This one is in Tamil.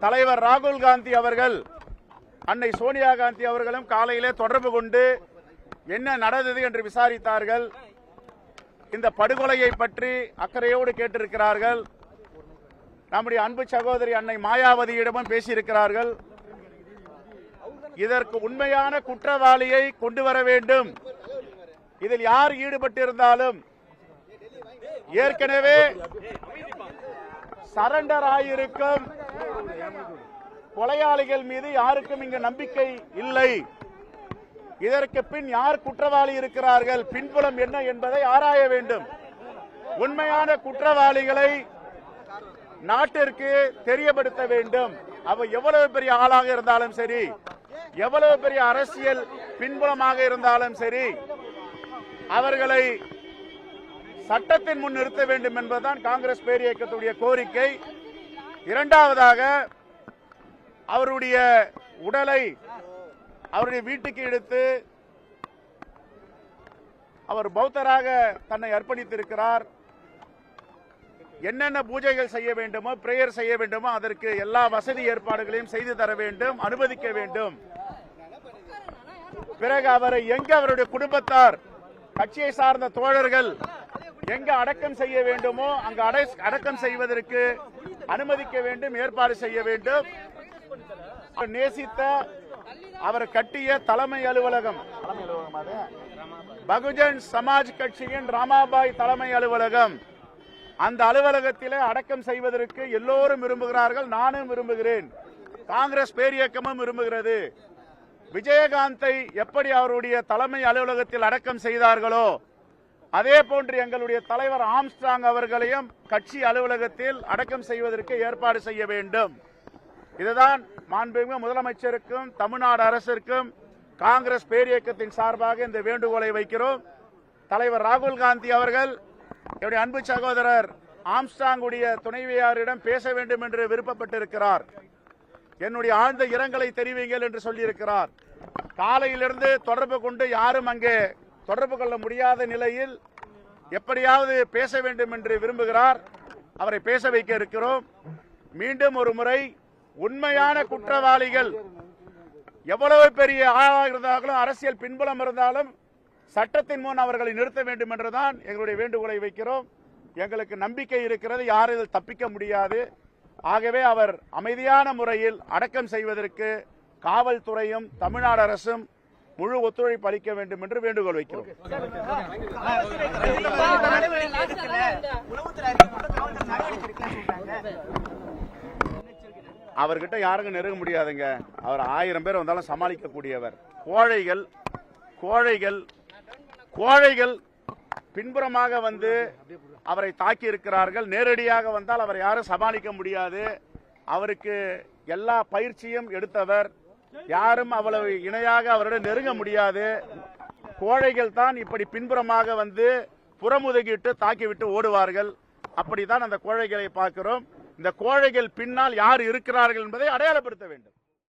தலைவர் ராகுல் காந்தி அவர்கள் அன்னை சோனியா காந்தி அவர்களும் காலையிலே தொடர்பு கொண்டு என்ன நடந்தது என்று விசாரித்தார்கள். இந்த படுகொலையை பற்றி அக்கறையோடு கேட்டிருக்கிறார்கள். நம்முடைய அன்பு சகோதரி அன்னை மாயாவதியிடமும் பேசியிருக்கிறார்கள். இதற்கு உண்மையான குற்றவாளியை கொண்டு வர வேண்டும். இதில் யார் ஈடுபட்டிருந்தாலும் ஏற்கனவே சரண்டர் ஆகியிருக்கும் கொலையாளிகள் மீது யாருக்கும் இங்கு நம்பிக்கை இல்லை. இதற்கு பின் யார் குற்றவாளி இருக்கிறார்கள், பின்புலம் என்ன என்பதை ஆராய வேண்டும். உண்மையான குற்றவாளிகளை நாட்டிற்கு தெரியப்படுத்த வேண்டும். அவ எவ்வளவு பெரிய ஆளாக இருந்தாலும் சரி, எவ்வளவு பெரிய அரசியல் பின்புலமாக இருந்தாலும் சரி, அவர்களை சட்டத்தின் முன் நிறுத்த வேண்டும் என்பதுதான் காங்கிரஸ் பேரியக்கத்துடைய கோரிக்கை. இரண்டாவதாக, அவருடைய உடலை அவருடைய வீட்டுக்கு எடுத்து அவர் பௌத்தராக தன்னை அர்ப்பணித்திருக்கிறார். என்னென்ன பூஜைகள் செய்ய வேண்டுமோ, பிரேயர் செய்ய வேண்டுமோ, அதற்கு எல்லா வசதி ஏற்பாடுகளையும் செய்து தர வேண்டும், அனுமதிக்க வேண்டும். பிறகு அவரை எங்க அவருடைய குடும்பத்தார், கட்சியை சார்ந்த தோழர்கள் எங்க அடக்கம் செய்ய வேண்டுமோ அங்க அடக்கம் செய்வதற்கு அனுமதிக்க வேண்டும், ஏற்பாடு செய்ய வேண்டும். நேசித்த அவர் கட்டிய தலைமை அலுவலகம், பகுஜன் சமாஜ் கட்சியின் ராமாபாய் தலைமை அலுவலகம், அந்த அலுவலகத்திலே அடக்கம் செய்வதற்கு எல்லோரும் விரும்புகிறார்கள். நானும் விரும்புகிறேன், காங்கிரஸ் பேரியக்கமும் விரும்புகிறது. விஜயகாந்தை எப்படி அவருடைய தலைமை அலுவலகத்தில் அடக்கம் செய்தார்களோ அதே போன்று எங்களுடைய தலைவர் ஆம்ஸ்ட்ராங் அவர்களையும் கட்சி அலுவலகத்தில் அடக்கம் செய்வதற்கு ஏற்பாடு செய்ய வேண்டும். இதுதான் மாண்புமிகு முதலமைச்சருக்கும் தமிழ்நாடு அரசிற்கும் காங்கிரஸ் பேரியக்கத்தின் சார்பாக இந்த வேண்டுகோளை வைக்கிறோம். தலைவர் ராகுல் காந்தி அவர்கள் என்னுடைய அன்பு சகோதரர் ஆம்ஸ்ட்ராங்குடைய துணைவியாரிடம் பேச வேண்டும் என்று விருப்பப்பட்டிருக்கிறார். என்னுடைய ஆழ்ந்த இரங்கலை தெரிவிங்கள் என்று சொல்லியிருக்கிறார். காலையிலிருந்து தொடர்பு கொண்டு யாரும் அங்கே தொடர்பு கொள்ள முடியாத நிலையில் எப்படியாவது பேச வேண்டும் என்று விரும்புகிறார். அவரை பேச வைக்க இருக்கிறோம். மீண்டும் ஒரு முறை, உண்மையான குற்றவாளிகள் எவ்வளவு பெரிய ஆளாக இருந்தாலும், அரசியல் பின்புலம் இருந்தாலும், சட்டத்தின் முன் அவர்களை நிறுத்த வேண்டும் என்றுதான் எங்களுடைய வேண்டுகோளை வைக்கிறோம். எங்களுக்கு நம்பிக்கை இருக்கிறது, யாரும் இதில் தப்பிக்க முடியாது. ஆகவே அவர் அமைதியான முறையில் அடக்கம் செய்வதற்கு காவல்துறையும் தமிழ்நாடு அரசும் முழு ஒத்துழைப்பு அளிக்க வேண்டும் என்று வேண்டுகோள் வைக்கிறோம். அவர்கிட்ட யாருக்கும் நெருங்க முடியாதுங்க. அவர் 1000 பேர் வந்தாலும் சமாளிக்கக்கூடியவர். கோழைகள் பின்புறமாக வந்து அவரை தாக்கி இருக்கிறார்கள். நேரடியாக வந்தால் அவர் யாரும் சமாளிக்க முடியாது. அவருக்கு எல்லா பயிற்சியும் எடுத்தவர். யாரும் அவ்வளவு இணையாக அவரிடம் நெருங்க முடியாது. கோழைகள் தான் இப்படி பின்புறமாக வந்து புறமுதுகிட்டு தாக்கிவிட்டு ஓடுவார்கள். அப்படித்தான் அந்த கோழைகளை பார்க்கிறோம். இந்த கோழைகள் பின்னால் யார் இருக்கிறார்கள் என்பதை அடையாளப்படுத்த வேண்டும்.